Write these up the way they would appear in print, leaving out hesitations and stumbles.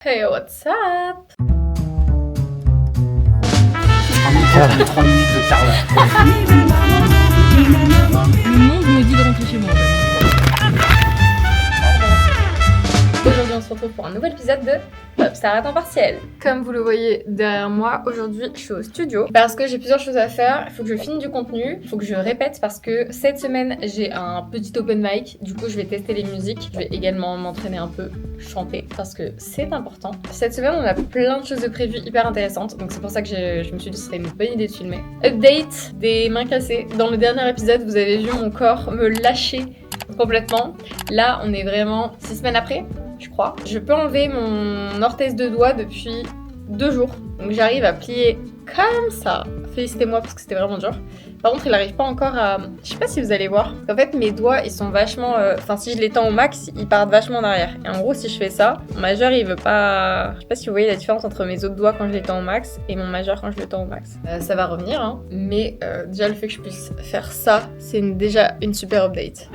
Hey, what's up? 3 minutes de Carla. Le monde me dit de rentrer chez moi. Aujourd'hui, on se retrouve pour un nouvel épisode de Popstar à temps partiel. Comme vous le voyez derrière moi, aujourd'hui, je suis au studio parce que j'ai plusieurs choses à faire. Il faut que je filme du contenu, il faut que je répète parce que cette semaine, j'ai un petit open mic. Du coup, je vais tester les musiques. Je vais également m'entraîner un peu, chanter parce que c'est important. Cette semaine, on a plein de choses de prévues hyper intéressantes. Donc, c'est pour ça que je me suis dit que ce serait une bonne idée de filmer. Update des mains cassées. Dans le dernier épisode, vous avez vu mon corps me lâcher complètement. Là, on est vraiment 6 semaines après. Je crois. Je peux enlever mon orthèse de doigt depuis 2 jours. Donc j'arrive à plier comme ça. Félicitez-moi parce que c'était vraiment dur. Par contre, il n'arrive pas encore à... Je sais pas si vous allez voir. En fait, mes doigts, ils sont vachement... Enfin, si je les tends au max, ils partent vachement en arrière. Et en gros, si je fais ça, mon majeur, il veut pas... Je sais pas si vous voyez la différence entre mes autres doigts quand je les tends au max et mon majeur quand je le tends au max. Ça va revenir, hein. Mais déjà, le fait que je puisse faire ça, c'est déjà une super update.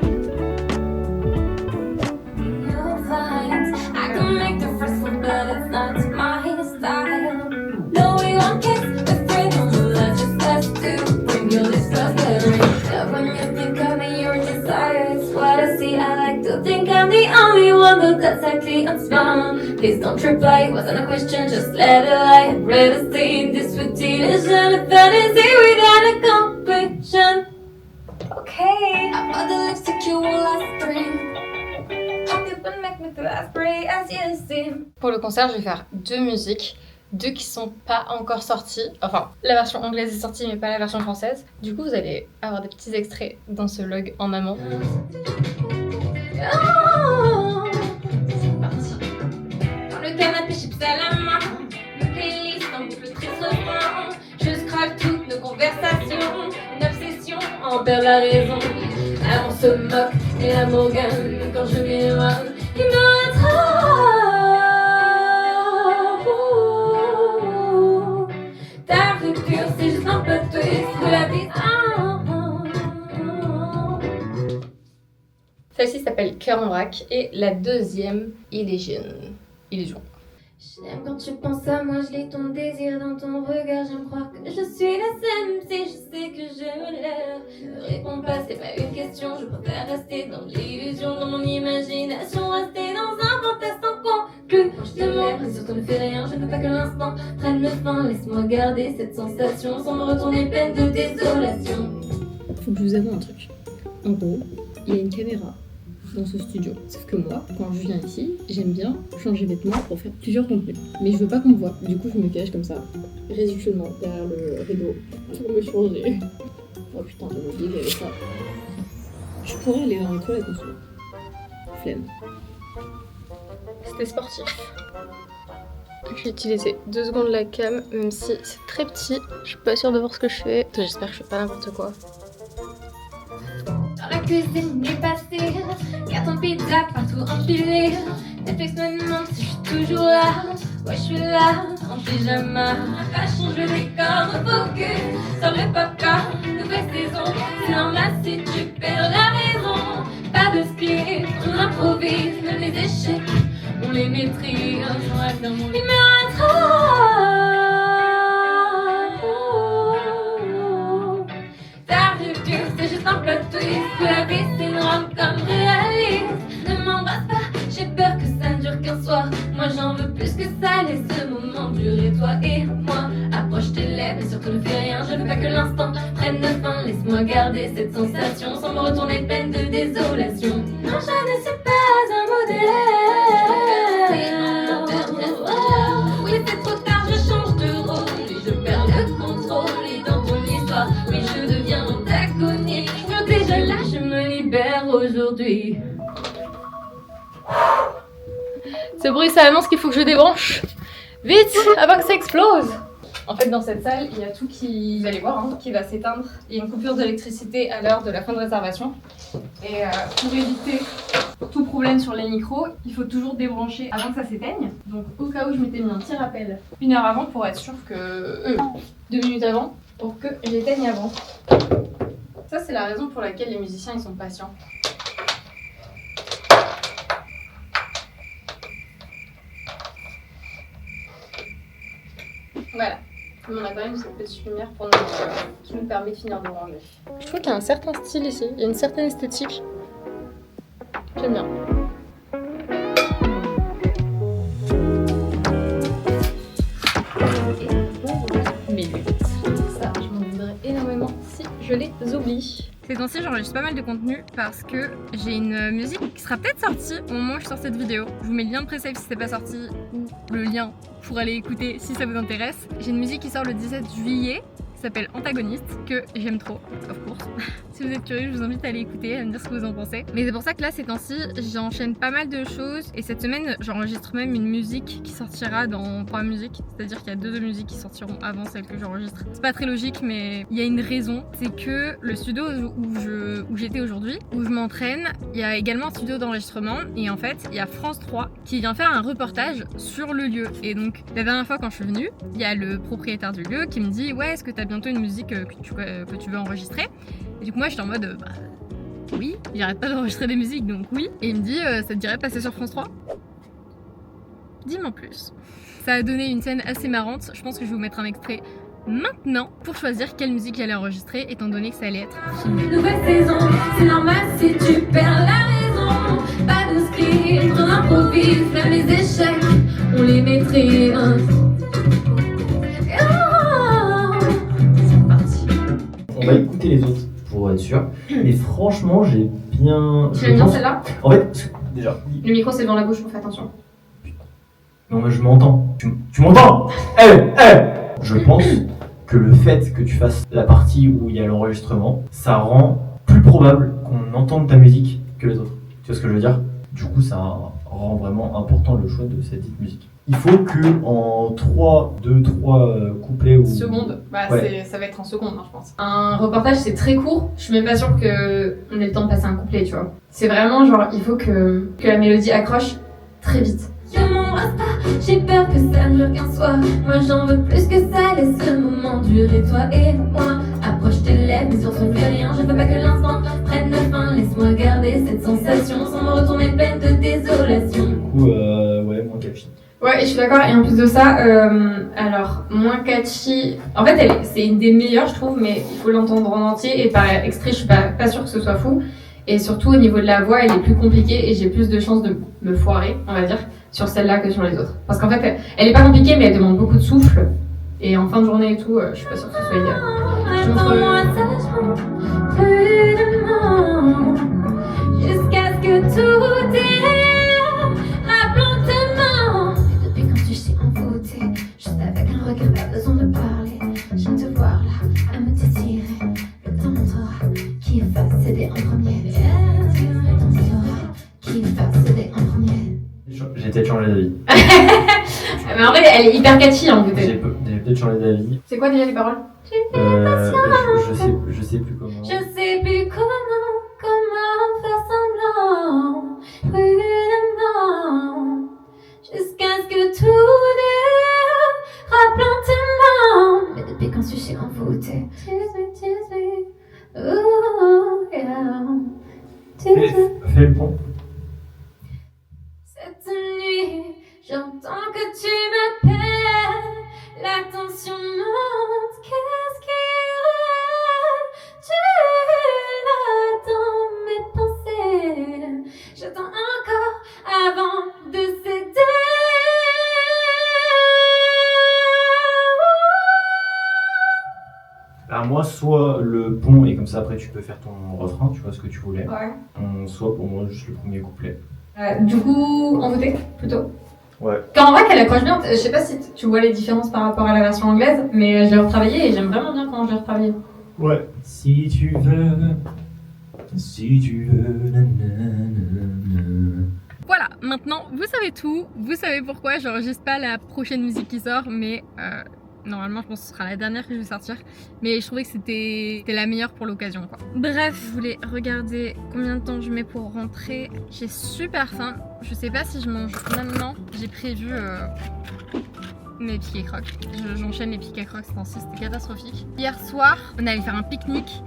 But it's not my style. No, we won't kiss the freedom. Let's just us two. Bring your lips together. Love when you think of me, your desire. It's what I see. I like to think I'm the only one, but that's actually unspun. Please don't reply. It wasn't a question, just let it lie. I'd rather stay in this routine. It's not a fantasy without a completion. Okay, I bought the lipstick you wore last spring. Pour le concert, je vais faire 2 musiques, 2 qui sont pas encore sorties. Enfin, la version anglaise est sortie, mais pas la version française. Du coup, vous allez avoir des petits extraits dans ce log en amont. Oh, c'est parti. Dans le canapé, chips à la main. Le playlist en boucle triste refrain. Je scrolle toutes nos conversations. Une obsession en perd la raison. L'amour se moque et l'amour gagne. Quand je m'éloigne, il me rattrape. Ta rupture, c'est juste un peu twist de la vie. Celle-ci s'appelle Cœur en vrac et la deuxième, Illusion. J'aime quand tu penses à moi, je lis ton désir dans ton regard. J'aime croire que je suis la seule, même si je sais que je l'ai. Ne réponds pas, c'est pas une question. Je préfère rester dans l'illusion, dans mon imagination. Rester dans un fantasme sans conclu. Quand je te lève, surtout ne fais rien. Je ne veux pas que l'instant prenne le fin. Laisse-moi garder cette sensation sans me retourner pleine de désolation. Faut que je vous avoue un truc. En gros, il y a une caméra dans ce studio. Sauf que moi, quand je viens ici, j'aime bien changer vêtements pour faire plusieurs contenus. Mais je veux pas qu'on me voit. Du coup, je me cache comme ça, ridiculement, derrière le rideau, pour me changer. Oh putain, j'ai oublié qu'il y avait ça. Je pourrais aller dans les toilettes en dessous. Flemme. C'était sportif. Je vais utiliser 2 secondes la cam, même si c'est très petit. Je suis pas sûre de voir ce que je fais. J'espère que je fais pas n'importe quoi. Dans la cuisine dépassée, carton pizza partout empilé. Netflix me demande si je suis toujours là. Ouais, je suis là, en pyjama. Pas changer les corps, focus sur le popcorn. Nouvelle saison, c'est normal si tu perds la raison. Pas de script, on improvise. Même les échecs, on les maîtrise. Il me rattrape. Ta rupture, c'est juste un plot twist. Que la vie, c'est une rom-com réaliste. Ne m'embrasse pas, j'ai peur que ça ne dure qu'un soir. Moi, j'en veux plus que ça, laisse ce moment durer, toi et moi. Approche tes lèvres et surtout ne fais rien. Je veux pas que l'instant prenne fin. Laisse-moi garder cette sensation sans me retourner pleine de désolation. Non, je ne suis pas un modèle. Oui, c'est trop tard, je change de rôle. Oui, je perds le contrôle. Et dans ton histoire, oui, je deviens antagoniste. Je déjà là, je me libère aujourd'hui. Ce bruit, ça annonce qu'il faut que je débranche vite avant que ça explose. En fait, dans cette salle, il y a tout qui, vous allez voir, hein, qui va s'éteindre. Il y a une coupure d'électricité à l'heure de la fin de réservation. Et pour éviter tout problème sur les micros, il faut toujours débrancher avant que ça s'éteigne. Donc au cas où, je m'étais mis un petit rappel 1 heure avant pour être sûr que... 2 minutes avant, pour que j'éteigne avant. Ça, c'est la raison pour laquelle les musiciens, ils sont patients. Voilà. On a quand même cette petite lumière pour nous, qui nous permet de finir de ranger. Je trouve qu'il y a un certain style ici, il y a une certaine esthétique. J'aime bien. Mes lunettes. Ça, je m'en voudrais énormément si je les oublie. Ces temps-ci, j'enregistre pas mal de contenu parce que j'ai une musique qui sera peut-être sortie au moment où je sors cette vidéo. Je vous mets le lien de Presave si c'est pas sorti ou le lien pour aller écouter si ça vous intéresse. J'ai une musique qui sort le 17 juillet qui s'appelle Antagoniste, que j'aime trop, of course. Si vous êtes curieux, je vous invite à aller écouter, à me dire ce que vous en pensez. Mais c'est pour ça que là, ces temps-ci, j'enchaîne pas mal de choses. Et cette semaine, j'enregistre même une musique qui sortira dans Programme Musique. C'est-à-dire qu'il y a 2 musiques qui sortiront avant celle que j'enregistre. C'est pas très logique, mais il y a une raison. C'est que le studio où j'étais aujourd'hui, où je m'entraîne, il y a également un studio d'enregistrement. Et en fait, il y a France 3 qui vient faire un reportage sur le lieu. Et donc, la dernière fois quand je suis venue, il y a le propriétaire du lieu qui me dit « Ouais, est-ce que t'as bientôt une musique que tu veux enregistrer ?» Et du coup moi j'étais en mode oui, j'arrête pas d'enregistrer des musiques donc oui. Et il me dit ça te dirait de passer sur France 3 ? Dis-moi en plus. Ça a donné une scène assez marrante, je pense que je vais vous mettre un extrait maintenant pour choisir quelle musique j'allais enregistrer étant donné que ça allait être filmé. Nouvelle saison, c'est normal si tu perds la raison. Pas de script, on improvise, même les échecs, on les maîtrise. On va écouter les autres pour être sûr. Mais franchement, j'ai bien. Tu aimes bien celle-là ? En fait, déjà. Le micro c'est devant la bouche, faut faire attention. Non, mais je m'entends. Tu m'entends ? Je pense que le fait que tu fasses la partie où il y a l'enregistrement, ça rend plus probable qu'on entende ta musique que les autres. Tu vois ce que je veux dire ? Du coup, ça rend vraiment important le choix de cette dite musique. Il faut que en 3 couplets ou... Seconde, Ouais. ça va être en seconde, je pense. Un reportage c'est très court, je suis même pas sûre qu'on ait le temps de passer un couplet, tu vois. C'est vraiment genre, il faut que la mélodie accroche très vite. Je m'embrasse pas, j'ai peur que ça ne dure qu'un soir. Moi j'en veux plus que ça, laisse ce moment durer, toi et moi. Approche tes lèvres, mais sur ce plus rien. Je veux pas que l'instant prenne fin. Laisse-moi garder cette sensation sans me retourner pleine de désolation. Du coup, ouais, moins catchy. Ouais, et je suis d'accord, et en plus de ça, alors, moins catchy... En fait, c'est une des meilleures, je trouve, mais il faut l'entendre en entier, et par extrait, je suis pas sûre que ce soit fou. Et surtout, au niveau de la voix, elle est plus compliquée, et j'ai plus de chances de me foirer, on va dire, sur celle-là que sur les autres. Parce qu'en fait, elle est pas compliquée, mais elle demande beaucoup de souffle. Et en fin de journée et tout, je suis pas sûre que ce soit idéal. Attends-moi sagement, prudemment, jusqu'à ce que tout est rapidement. Depuis quand tu t'es envoûté, juste avec un regard, pas besoin de parler. J'aime te voir là, à me désirer. Le temps montrera qui va céder en premier. Le temps montrera qui va céder en premier. J'ai peut-être changé d'avis. Mais en vrai, elle est hyper catchy, en fait. J'ai peut-être changé d'avis. C'est quoi déjà les paroles ? Je sais plus comment. Je sais plus comment faire semblant, prudemment, jusqu'à ce que tout dérape lentement. Mais depuis quand je suis envoûtée, tu suis, oh yeah, Fais le pont. Cette nuit, j'entends que tu m'appelles, la tension monte, qu'est-ce qui rêve? Tu l'as dans mes pensées, j'attends encore avant de céder. Alors moi, soit le pont, et comme ça après tu peux faire ton refrain, tu vois ce que tu voulais. Ouais. Soit pour moi juste le premier couplet. Du coup, en voté, plutôt. Ouais. Quand en vrai qu'elle accroche bien, je sais pas si tu vois les différences par rapport à la version anglaise, mais je l'ai retravaillé et j'aime vraiment bien comment je l'ai retravaillé. Ouais. Si tu veux, Voilà, maintenant vous savez tout, vous savez pourquoi j'enregistre pas la prochaine musique qui sort, mais normalement je pense que ce sera la dernière que je vais sortir, mais je trouvais que c'était la meilleure pour l'occasion quoi. Bref, je voulais regarder combien de temps je mets pour rentrer, j'ai super faim, je sais pas si je mange maintenant, j'ai prévu mes piques et crocs. J'enchaîne les piques et crocs, c'était catastrophique. Hier soir, on allait faire un pique-nique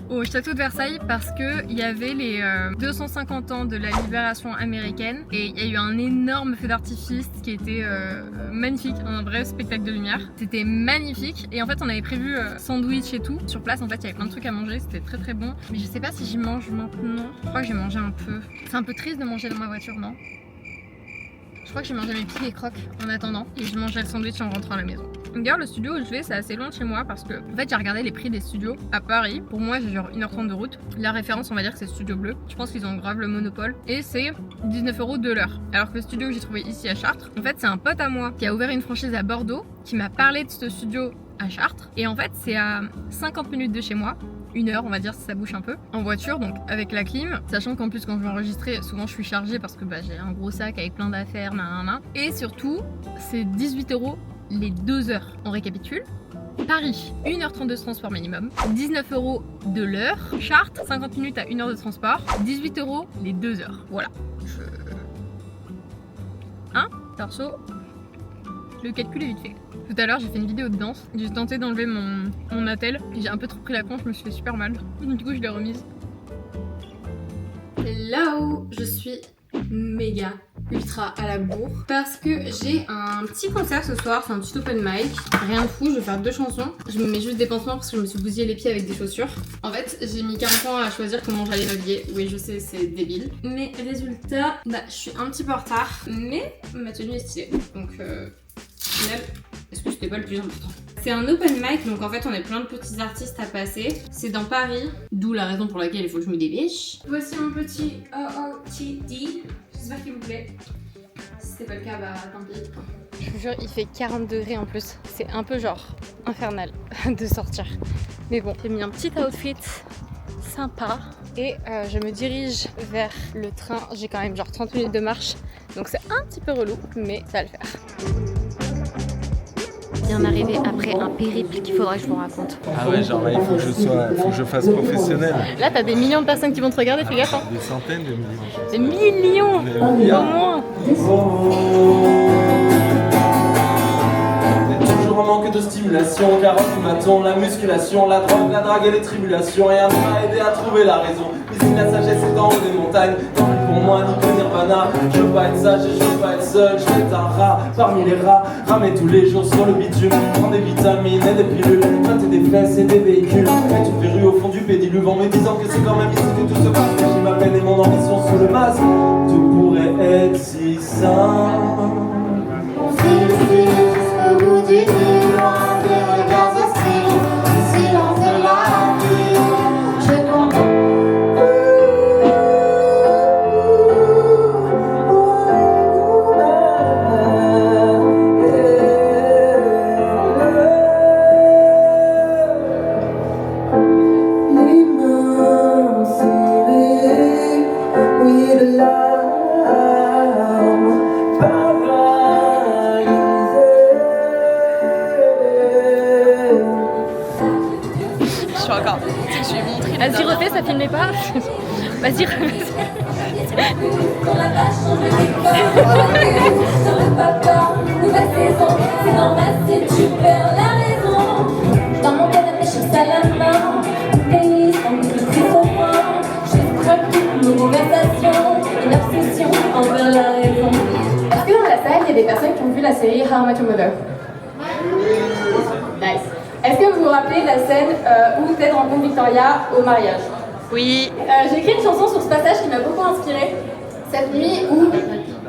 au château de Versailles parce que il y avait les 250 ans de la libération américaine et il y a eu un énorme feu d'artifice qui était magnifique, un vrai spectacle de lumière. C'était magnifique et en fait on avait prévu sandwich et tout. Sur place en fait il y avait plein de trucs à manger, c'était très très bon. Mais je sais pas si j'y mange maintenant. Je crois que j'ai mangé un peu. C'est un peu triste de manger dans ma voiture, non? Je crois que j'ai mangé mes piques et crocs en attendant et je mangeais le sandwich en rentrant à la maison. D'ailleurs le studio où je vais c'est assez loin de chez moi parce que en fait j'ai regardé les prix des studios à Paris. Pour moi j'ai genre 1h30 de route. La référence on va dire que c'est Studio Bleu. Je pense qu'ils ont grave le monopole et c'est 19 € de l'heure. Alors que le studio que j'ai trouvé ici à Chartres, en fait c'est un pote à moi qui a ouvert une franchise à Bordeaux qui m'a parlé de ce studio à Chartres et en fait c'est à 50 minutes de chez moi. 1 heure on va dire si ça bouge un peu en voiture, donc avec la clim, sachant qu'en plus quand je vais enregistrer souvent je suis chargée parce que j'ai un gros sac avec plein d'affaires et surtout c'est 18 € les 2 heures. On récapitule: Paris 1h32 de transport minimum, 19 € de l'heure. Chartres 50 minutes à 1 heure de transport, 18 € les 2 heures. Voilà, perso le calcul est vite fait. Tout à l'heure j'ai fait une vidéo de danse, j'ai tenté d'enlever mon attel et j'ai un peu trop pris la con, je me suis fait super mal. Du coup je l'ai remise. Là-haut, je suis méga ultra à la bourre parce que j'ai un petit concert ce soir, c'est un petit open mic, rien de fou, je vais faire 2 chansons. Je me mets juste des pansements parce que je me suis bousillé les pieds avec des chaussures. En fait j'ai mis 40 ans à choisir comment j'allais m'habiller, oui je sais c'est débile. Mais résultat, je suis un petit peu en retard mais ma tenue est stylée donc au final, est-ce que c'était pas le plus important? C'est un open mic, donc en fait on est plein de petits artistes à passer. C'est dans Paris, d'où la raison pour laquelle il faut que je me dépêche. Voici mon petit OOTD, j'espère qu'il vous plaît. Si c'était pas le cas, tant pis. Je vous jure, il fait 40 degrés en plus. C'est un peu genre infernal de sortir. Mais bon, j'ai mis un petit outfit sympa et je me dirige vers le train. J'ai quand même genre 30 minutes de marche, donc c'est un petit peu relou, mais ça va le faire. Bien arrivé après un périple qu'il faudra que je vous raconte. Ah ouais, genre là il faut que je fasse professionnel. Là t'as des millions de personnes qui vont te regarder, fais gaffe. Des centaines de millions. Des millions au moins. Toujours en manque de stimulation, carotte du maton, la musculation, la drogue, la drague et les tribulations. Rien ne m'a aidé à trouver la raison. Ici la sagesse est en haut des montagnes. Tant pis pour moi, ni que Nirvana. Je veux pas être sage et je veux pas être seul. Je vais être un rat parmi les rats. Ramer tous les jours sur le bitume. Prendre des vitamines et des pilules. Mater des fesses et des véhicules. Être une verrue au fond du pédiluve en me disant que c'est quand même ici que tout se passe. J'ai ma peine et mon ambition sous le masque. Tout pourrait être si simple. Jusqu'au bout du loin des regards hostiles, le silence de la nuit. Je comprends. Vas-y refais, ça filmait pas. Vas-y refais. Quand la vache change de décor, n'aurais pas peur, nouvelle saison, c'est normal si tu perds la raison. Dans mon canapé, je suis à la main, playlist en boucle trisophone. Je scrolle toutes nos conversations, une obsession envers la raison. Est-ce que dans la salle, il y a des personnes qui ont vu la série How I Met Your Mother? Nice. Est-ce que vous vous rappelez de la scène où Ted rencontre Victoria au mariage? Oui. J'ai écrit une chanson sur ce passage qui m'a beaucoup inspirée. Cette nuit où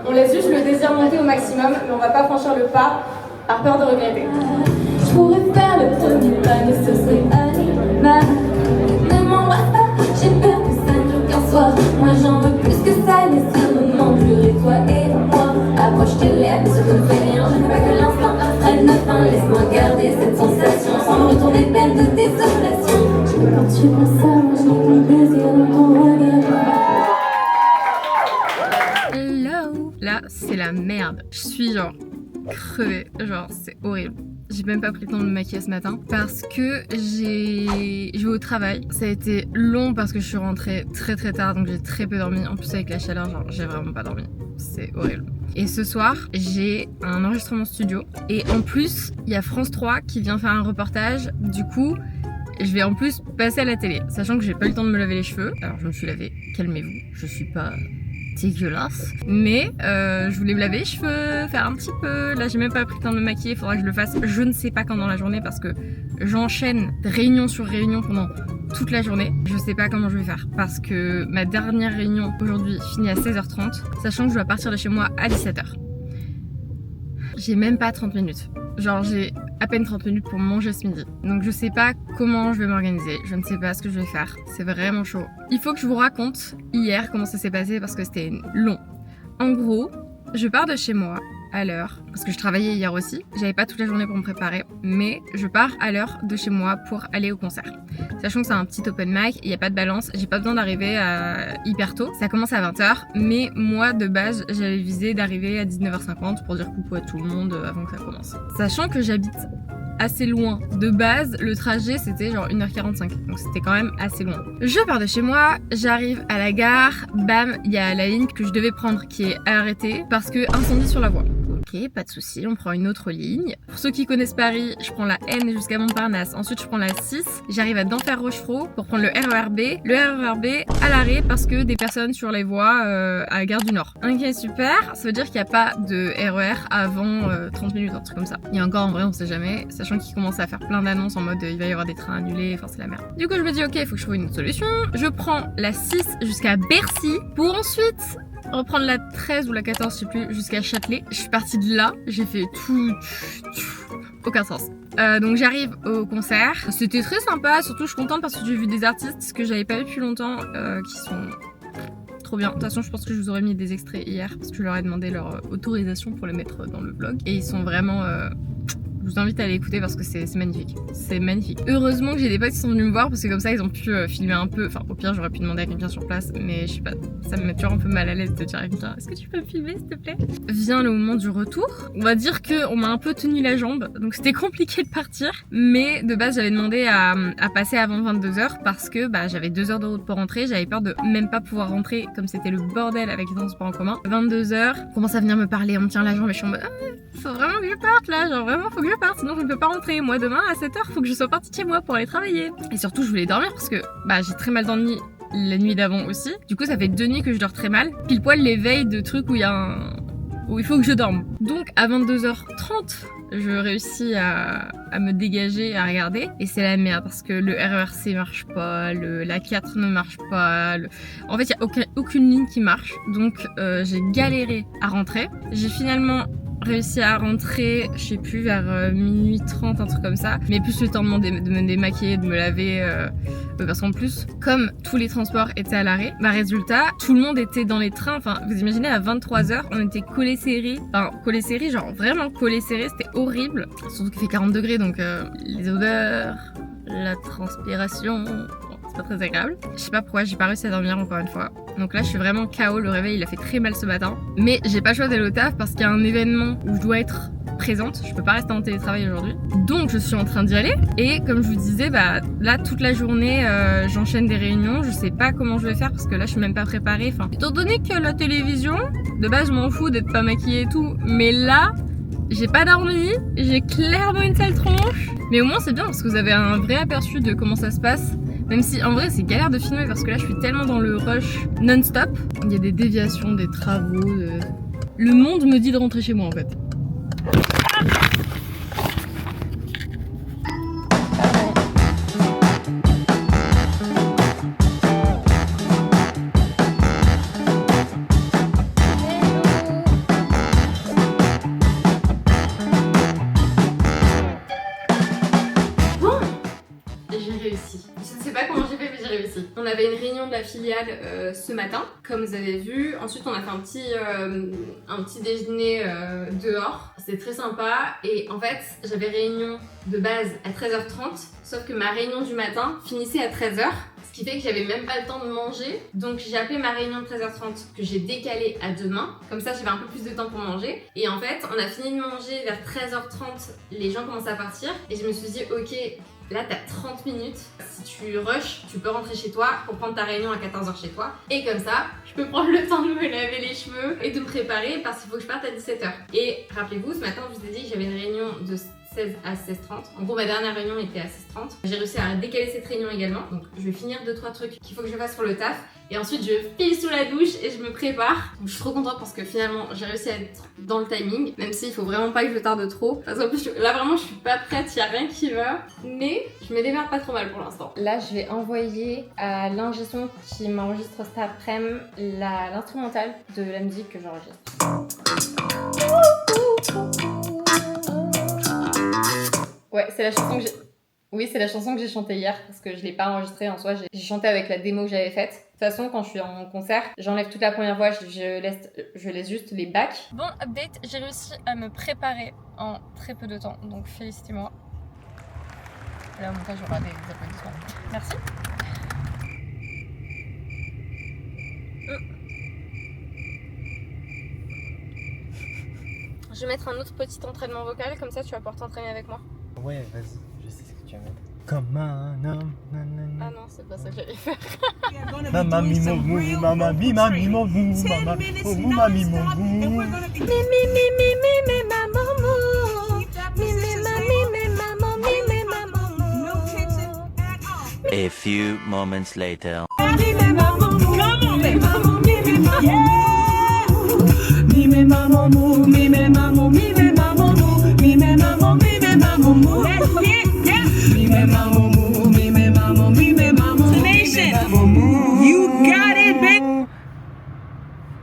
on laisse juste le désir monter au maximum, mais on va pas franchir le pas par peur de regretter. Je pourrais faire le premier pas, mais ce serait animal. Ne m'embrasse pas, j'ai peur que ça ne dure qu'un soir. Moi j'en veux plus que ça, laisse un moment durer toi et moi. Approche tes lèvres, ce que ne fait rien, je ne veux pas que l'instant prenne fin. Laisse-moi garder cette sensation sans me retourner pleine de désolation. Quand tu penses à moi, je n'ai plus plaisir dans ton regard. Hello. Là, c'est la merde. Je suis genre crevée. Genre, c'est horrible. J'ai même pas pris le temps de me maquiller ce matin parce que j'ai joué au travail. Ça a été long parce que je suis rentrée très tard, donc j'ai très peu dormi. En plus avec la chaleur, genre j'ai vraiment pas dormi. C'est horrible. Et ce soir, j'ai un enregistrement studio. Et en plus, il y a France 3 qui vient faire un reportage. Du coup, je vais en plus passer à la télé. Sachant que j'ai pas eu le temps de me laver les cheveux. Alors je me suis lavée, calmez-vous, je suis pas dégueulasse. Mais je voulais me laver les cheveux, faire un petit peu. Là j'ai même pas pris le temps de me maquiller, il faudra que je le fasse je ne sais pas quand dans la journée parce que j'enchaîne réunion sur réunion pendant toute la journée. Je sais pas comment je vais faire parce que ma dernière réunion aujourd'hui finit à 16h30, sachant que je dois partir de chez moi à 17h. J'ai même pas 30 minutes. Genre j'ai à peine 30 minutes pour manger ce midi. Donc je sais pas comment je vais m'organiser, je ne sais pas ce que je vais faire. C'est vraiment chaud. Il faut que je vous raconte hier comment ça s'est passé parce que c'était long. En gros, je pars de chez moi à l'heure, parce que je travaillais hier aussi, j'avais pas toute la journée pour me préparer, mais je pars à l'heure de chez moi pour aller au concert. Sachant que c'est un petit open mic, il n'y a pas de balance, j'ai pas besoin d'arriver hyper tôt, ça commence à 20h, mais moi de base j'avais visé d'arriver à 19h50 pour dire coucou à tout le monde avant que ça commence. Sachant que j'habite assez loin. De base, le trajet c'était genre 1h45, donc c'était quand même assez loin. Je pars de chez moi, j'arrive à la gare, bam, il y a la ligne que je devais prendre qui est arrêtée parce que incendie sur la voie. Ok, pas de souci, on prend une autre ligne. Pour ceux qui connaissent Paris, je prends la N jusqu'à Montparnasse. Ensuite, je prends la 6. J'arrive à Denfert-Rochereau pour prendre le RERB. Le RERB à l'arrêt parce que des personnes sur les voies à la gare du Nord. Ok, super. Ça veut dire qu'il n'y a pas de RER avant 30 minutes, un truc comme ça. Et encore, en vrai, on sait jamais. Sachant qu'ils commencent à faire plein d'annonces en mode il va y avoir des trains annulés. Enfin, c'est la merde. Du coup, je me dis ok, il faut que je trouve une autre solution. Je prends la 6 jusqu'à Bercy pour ensuite reprendre la 13 ou la 14, je sais plus, jusqu'à Châtelet. Je suis partie de là, j'ai fait tout, aucun sens. Donc j'arrive au concert, c'était très sympa, surtout je suis contente parce que j'ai vu des artistes que j'avais pas vu depuis longtemps, qui sont trop bien. De toute façon, je pense que je vous aurais mis des extraits hier parce que je leur ai demandé leur autorisation pour les mettre dans le vlog. Et ils sont vraiment... Je vous invite à aller écouter parce que c'est magnifique. C'est magnifique. Heureusement que j'ai des potes qui sont venus me voir parce que comme ça ils ont pu filmer un peu. Enfin au pire j'aurais pu demander à quelqu'un sur place, mais je sais pas, ça me met toujours un peu mal à l'aise de dire à quelqu'un est-ce que tu peux me filmer s'il te plaît. Vient le moment du retour. On va dire qu'on m'a un peu tenu la jambe, donc c'était compliqué de partir. Mais de base j'avais demandé à passer avant 22h parce que j'avais 2 heures de route pour rentrer. J'avais peur de même pas pouvoir rentrer comme c'était le bordel avec les transports en commun. 22h, on commence à venir me parler, on me tient la jambe et je suis en mode faut vraiment que je parte là, genre vraiment faut que je parte, sinon je ne peux pas rentrer. Moi demain à 7h, faut que je sois partie de chez moi pour aller travailler. Et surtout je voulais dormir parce que j'ai très mal dormi la nuit d'avant aussi. Du coup ça fait 2 nuits que je dors très mal. Pile poil les veilles de trucs où il faut que je dorme. Donc à 22h30, je réussis à me dégager, à regarder. Et c'est la merde parce que le RERC marche pas, la 4 ne marche pas. En fait il n'y a aucune ligne qui marche. Donc j'ai galéré à rentrer. J'ai finalement réussi à rentrer, je sais plus, vers minuit 30, un truc comme ça. Mais plus le temps de me démaquiller, de me laver, parce qu'en plus, comme tous les transports étaient à l'arrêt, résultat, tout le monde était dans les trains. Enfin, vous imaginez, à 23h, on était collés serrés. Enfin, collés serrés, genre vraiment collés serrés, c'était horrible. Surtout qu'il fait 40 degrés, donc les odeurs, la transpiration... C'est pas très agréable. Je sais pas pourquoi j'ai pas réussi à dormir encore une fois. Donc là je suis vraiment KO, le réveil il a fait très mal ce matin. Mais j'ai pas le choix d'aller au taf parce qu'il y a un événement où je dois être présente. Je peux pas rester en télétravail aujourd'hui. Donc je suis en train d'y aller. Et comme je vous disais, là toute la journée j'enchaîne des réunions. Je sais pas comment je vais faire parce que là je suis même pas préparée. Enfin, étant donné que la télévision, de base je m'en fous d'être pas maquillée et tout. Mais là, j'ai pas dormi, j'ai clairement une sale tronche. Mais au moins c'est bien parce que vous avez un vrai aperçu de comment ça se passe. Même si en vrai c'est galère de filmer parce que là je suis tellement dans le rush non-stop. Il y a des déviations, des travaux. Le monde me dit de rentrer chez moi en fait. On avait une réunion de la filiale ce matin, comme vous avez vu. Ensuite, on a fait un petit déjeuner dehors. C'était très sympa. Et en fait, j'avais réunion de base à 13h30, sauf que ma réunion du matin finissait à 13h. Ce qui fait que j'avais même pas le temps de manger. Donc j'ai appelé ma réunion de 13h30 que j'ai décalée à demain. Comme ça j'avais un peu plus de temps pour manger. Et en fait on a fini de manger vers 13h30, les gens commençaient à partir. Et je me suis dit ok, là t'as 30 minutes. Si tu rushes, tu peux rentrer chez toi pour prendre ta réunion à 14h chez toi. Et comme ça, je peux prendre le temps de me laver les cheveux et de me préparer parce qu'il faut que je parte à 17h. Et rappelez-vous, ce matin je vous ai dit que j'avais une réunion de 16 à 16h30. En gros, ma dernière réunion était à 16h30. J'ai réussi à décaler cette réunion également. Donc, je vais finir 2-3 trucs qu'il faut que je fasse pour le taf. Et ensuite, je file sous la douche et je me prépare. Donc, je suis trop contente parce que finalement, j'ai réussi à être dans le timing. Même s'il faut vraiment pas que je tarde trop. Parce qu'en plus, là, vraiment, je suis pas prête. Il y a rien qui va. Mais je me démerde pas trop mal pour l'instant. Là, je vais envoyer à l'ingé son qui m'enregistre cet après-midi l'instrumental de la musique que j'enregistre. Ouais, c'est la chanson que j'ai... Oui, c'est la chanson que j'ai chantée hier, parce que je l'ai pas enregistrée en soi, j'ai chanté avec la démo que j'avais faite. De toute façon, quand je suis en concert, j'enlève toute la première voix, je laisse juste les backs. Bon, update, j'ai réussi à me préparer en très peu de temps, donc félicitez-moi. Là, au montage, il y aura des applaudissements. Merci. Je vais mettre un autre petit entraînement vocal, comme ça tu vas pouvoir t'entraîner avec moi. Ouais, vas-y, je sais ce que tu vas mettre. Comme un homme. Ah non, c'est pas ça que j'allais faire. Mama mi mon mou, mama mi mami mon mou, mama mou mami mon mou. A few moments later.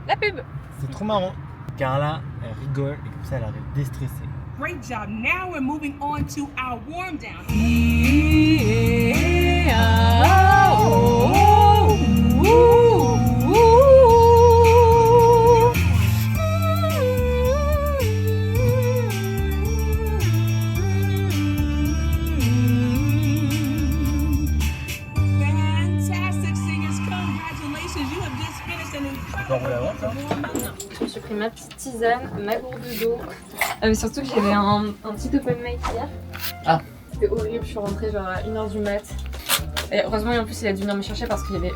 La pub. C'est trop marrant. Carla, elle rigole et comme ça elle arrête de déstresser. Great job. Now we're moving on to our warm down. Fantastic singers, congratulations. You have just finished an incredible performance. Je me suis pris ma petite tisane, ma gourde d'eau. Mais surtout que j'avais un petit open mic hier. Ah. C'était horrible, je suis rentrée genre à 1h du mat. Et heureusement, en plus, il a dû venir me chercher parce qu'il y avait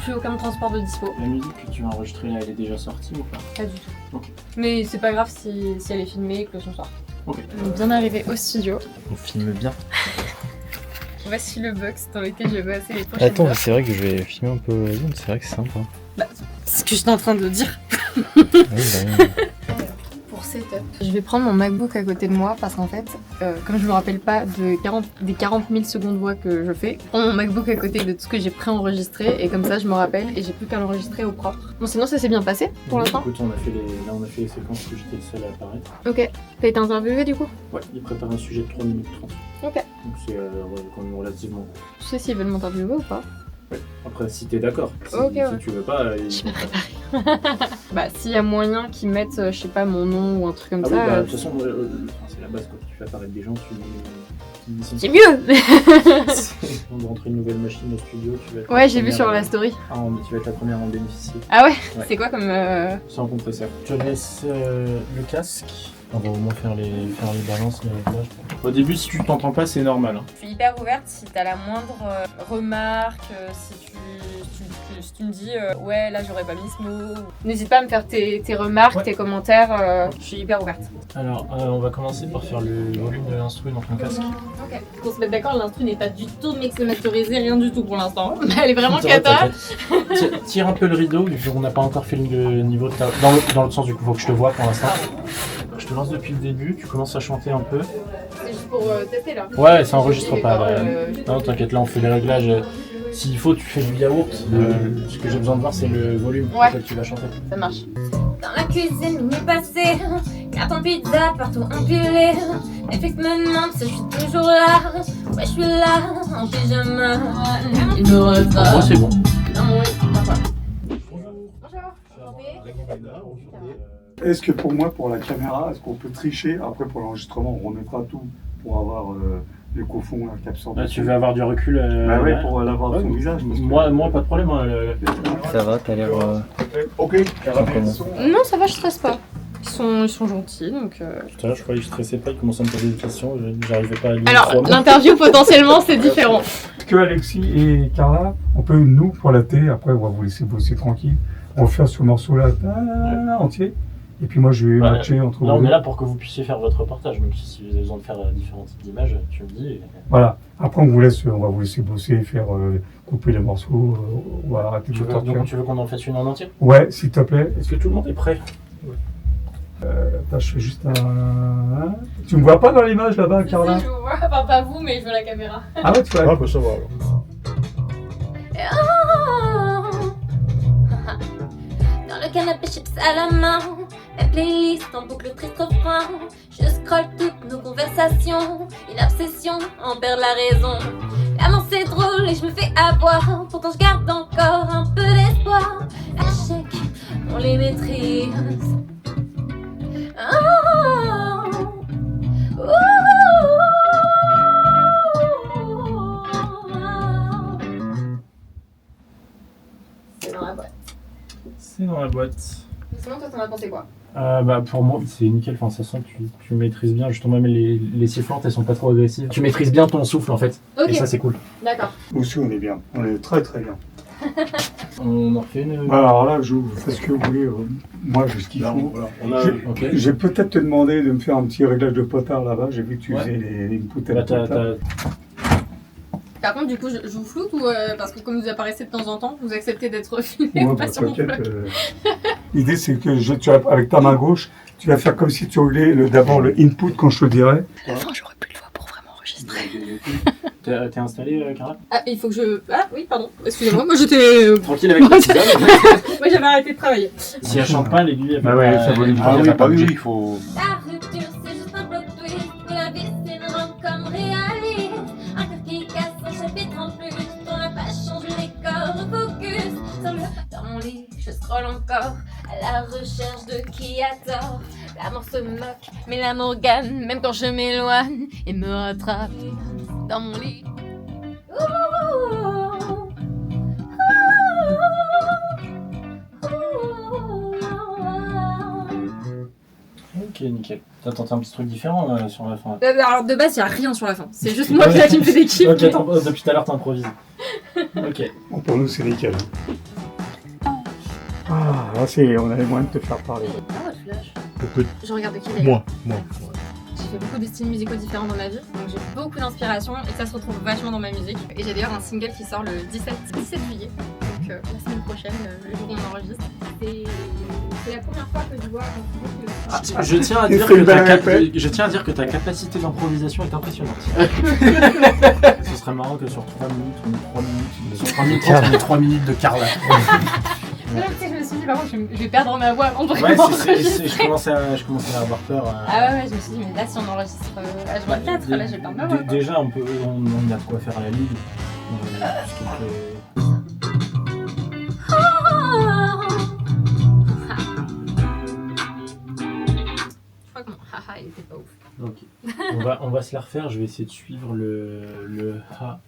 plus aucun transport de dispo. La musique que tu as enregistrée là, elle est déjà sortie ou pas? Pas du tout. Ok. Mais c'est pas grave si elle est filmée et que le son sort. Ok. On est bien arrivé au studio. On filme bien. Voici le box dans lequel je vais passer les prochaines Attends, heures. c'est vrai que je vais filmer un peu la zone, c'est vrai que c'est sympa. C'est ce que j'étais en train de dire. Oui, bah, Pour setup. Je vais prendre mon MacBook à côté de moi parce qu'en fait, comme je me rappelle pas des 40 000 secondes voix que je fais, je prends mon MacBook à côté de tout ce que j'ai préenregistré et comme ça je me rappelle et j'ai plus qu'à l'enregistrer au propre. Bon, sinon ça s'est bien passé pour l'instant. Écoute, on a fait les séquences que j'étais le seul à apparaître. Ok. T'as été interviewé du coup? Ouais, il prépare un sujet de 3 minutes 30. Ok. Donc c'est quand même relativement court. Tu sais s'ils veulent m'interviewer ou pas? Ouais. Après, si t'es d'accord. Si, Ok, ouais. si tu veux pas, Je vais préparer. Bah, s'il y a moyen qu'ils mettent, je sais pas, mon nom ou un truc comme Ah ça. oui, bah, de toute façon, c'est la base quand tu fais apparaître des gens, C'est mieux. On doit rentrer une nouvelle machine au studio, tu vas être Ouais, j'ai vu sur la story. Tu vas être la première à en bénéficier. Ah ouais, Ouais. C'est quoi comme. C'est un compresseur. Je laisse le casque. On va au moins faire les balances, les réglages. Au début, si tu t'entends pas, c'est normal. Hein. Je suis hyper ouverte si t'as la moindre remarque, si tu me dis ouais là j'aurais pas mis ce mot. N'hésite pas à me faire tes remarques, Ouais. tes commentaires, je suis hyper ouverte. Alors, on va commencer par faire le volume de l'instru dans ton casque. Ok. Pour se mettre d'accord, l'instru n'est pas du tout mixmasterisé, rien du tout pour l'instant. Elle est vraiment Ça va, cata. t'inquiète. Tire un peu le rideau, vu qu'on n'a pas encore fait le niveau de ta... Dans l'autre sens, du coup, faut que je te vois pour l'instant. Je te lance depuis le début, tu commences à chanter un peu. C'est juste pour tester là. Ouais, ça enregistre Je pas. dis, Non, t'inquiète, là on fait les réglages. S'il faut, tu fais du yaourt. Ce que j'ai besoin de voir, c'est le volume Ouais. auquel tu vas chanter. Ça marche. Dans la cuisine, minuit passé, carton pizza partout empilé. Netflix me demande si je suis toujours là. Ouais, je suis là, en pyjama. Il me Pour moi, ressort. c'est bon. Dans mon lit, parfois. Est-ce que pour moi, pour la caméra, est-ce qu'on peut tricher? Après, pour l'enregistrement, on remettra tout pour avoir le cofond là, qui absorbe. Tu veux avoir du recul Bah ouais, pour l'avoir ouais, son visage. Moi, pas de problème. Ça va, t'as l'air. Ok, Non, ça va, je stresse pas. Ils sont gentils, donc... Tout à l'heure, je croyais que je stressais pas, ils commençaient à me poser des questions, j'arrivais pas à lire. Alors, l'interview, potentiellement, c'est différent. Que Alexis et Carla, on peut, nous, pour la télé, après, on va vous laisser bosser tranquille. On va faire ce morceau-là entier. Et puis moi, je vais matcher entre vous. Là, on est là pour que vous puissiez faire votre reportage. Donc, si vous avez besoin de faire différents types d'images, tu me dis. Voilà. Après, on va vous laisser bosser, faire couper les morceaux. On va arrêter de torture. Donc, tu veux qu'on en fasse une en entier? Ouais, s'il te plaît. Est-ce que tout le monde est prêt? Attends, je fais juste un... Tu me vois pas dans l'image là-bas, Carla? Si, je vous vois. Enfin, pas vous, mais je veux la caméra. Ah ouais, tu vois. Ah, bah ça va alors. Dans le canapé, chips à la main, la playlist en boucle, triste refrain. Je scrolle toutes nos conversations, une obsession, en perd la raison. L'amour c'est drôle et je me fais avoir, pourtant je garde encore un peu d'espoir. À chaque, on les maîtrise. C'est dans la boîte. C'est dans la boîte. Sinon, toi, t'en as pensé quoi? Bah pour moi c'est nickel, enfin, ça sent que tu maîtrises bien, justement même les sifflantes elles sont pas trop agressives. Tu maîtrises bien ton souffle en fait, Ok. et ça c'est cool. D'accord. Nous aussi, on est bien. On est très très bien. On en refait une... Bah, alors là, je fais ce que vous voulez. Moi, je ce qu'il faut. Ok. J'ai peut-être te demandé de me faire un petit réglage de potard là-bas. J'ai vu que tu Ouais. faisais les inputs à Bah, la potard. Par contre, du coup, je vous floute ou parce que comme vous apparaissez de temps en temps, vous acceptez d'être filmé Ouais, ou bah, pas sur mon t'inquiète, vlog? l'idée, c'est que avec ta main gauche, tu vas faire comme si tu roulais d'abord le input quand je te dirais. À la fin, j'aurais plus le voix pour vraiment enregistrer. T'es installé, Carla? Ah, il faut que je... Ah oui, pardon. Excusez-moi, moi j'étais... Tranquille avec la tisane. Moi j'avais arrêté de travailler. Si elle chante pas, l'aiguille elle Bah fait ouais, pas- ça vaut elle- une ah oui, pas oui, oui. il faut... La rupture, c'est juste un plot twist. Que la vie, c'est une rom-com réaliste. Un cœur qui casse un chapitre en plus. Dans la page, change le décor, refocus. Dans mon lit, je scrolle encore. À la recherche de qui a tort. L'amour se moque, mais l'amour gagne. Même quand je m'éloigne, et me rattrape. Dans mon lit. Ok, nickel. T'as tenté un petit truc différent sur la fin. Alors de base, il n'y a rien sur la fin. C'est juste moi qui me fais des kiffs. Ok, depuis tout à l'heure t'improvises. Ok. Bon, pour nous, c'est nickel. Ah, là, on avait moyen de te faire parler. Ah ouais, je lâche. Pourquoi Je regarde qui d'ailleurs. Moi. J'ai fait beaucoup de styles musicaux différents dans ma vie, donc j'ai beaucoup d'inspiration et ça se retrouve vachement dans ma musique. Et j'ai d'ailleurs un single qui sort le 17 juillet, donc la semaine prochaine, le jour où on enregistre. C'est la première fois que je vois un truc Je tiens à Il dire fait que une belle répète. je tiens à dire que ta capacité d'improvisation est impressionnante. Ce serait marrant que sur 3 minutes, on ait 3 minutes, sur 3 minutes 30, on ait 3 minutes de Carla. Là, tu sais, je me suis dit, par contre, je vais perdre ma voix avant de Ouais, enregistrer. je commençais à avoir peur. Ah ouais, je me suis dit, mais là, si on enregistre H24, là, j'ai perdre ma voix. Déjà, on a de quoi faire à la ligue. Je crois que mon haha, il était pas ouf. Ok. On va se la refaire. Je vais essayer de suivre le ha.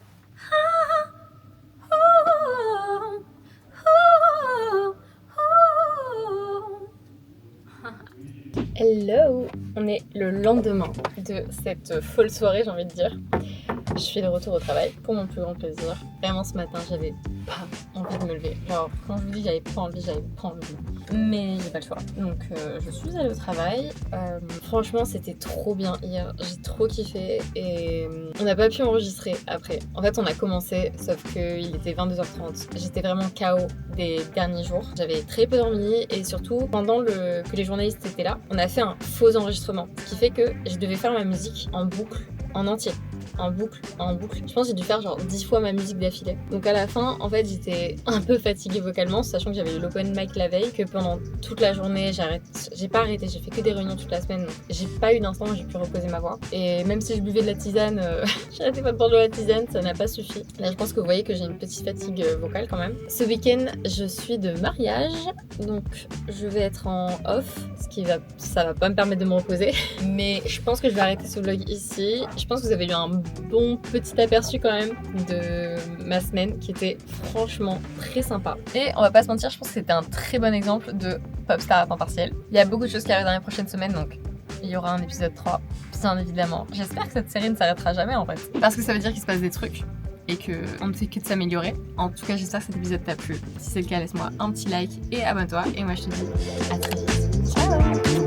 Hello! On est le lendemain de cette folle soirée, j'ai envie de dire. Je suis de retour au travail pour mon plus grand plaisir. Vraiment, ce matin, j'avais pas envie de me lever. Genre, quand je vous dis j'avais pas envie. Mais j'ai pas le choix. Donc, je suis allée au travail. Franchement, c'était trop bien hier. J'ai trop kiffé et on n'a pas pu enregistrer après. En fait, on a commencé, sauf qu'il était 22h30. J'étais vraiment KO des derniers jours. J'avais très peu dormi et surtout, pendant que les journalistes étaient là, on a fait un faux enregistrement. Ce qui fait que je devais faire ma musique en boucle, en entier. En boucle. Je pense que j'ai dû faire genre 10 fois ma musique d'affilée. Donc à la fin, en fait, j'étais un peu fatiguée vocalement, sachant que j'avais eu l'open mic la veille, que pendant toute la journée, j'ai pas arrêté, j'ai fait que des réunions toute la semaine, donc j'ai pas eu d'instant où j'ai pu reposer ma voix. Et même si je buvais de la tisane, j'arrêtais pas de boire de la tisane, ça n'a pas suffi. Là, je pense que vous voyez que j'ai une petite fatigue vocale quand même. Ce week-end, je suis de mariage, donc je vais être en off, ça va pas me permettre de me reposer. Mais je pense que je vais arrêter ce vlog ici. Je pense que vous avez eu un bon petit aperçu quand même de ma semaine qui était franchement très sympa. Et on va pas se mentir, je pense que c'était un très bon exemple de Popstar à temps partiel. Il y a beaucoup de choses qui arrivent dans les prochaines semaines, donc il y aura un épisode 3, bien évidemment. J'espère que cette série ne s'arrêtera jamais en fait, parce que ça veut dire qu'il se passe des trucs et qu'on ne fait que de s'améliorer. En tout cas, j'espère que cet épisode t'a plu. Si c'est le cas, laisse-moi un petit like et abonne-toi. Et moi, je te dis à très vite. Ciao!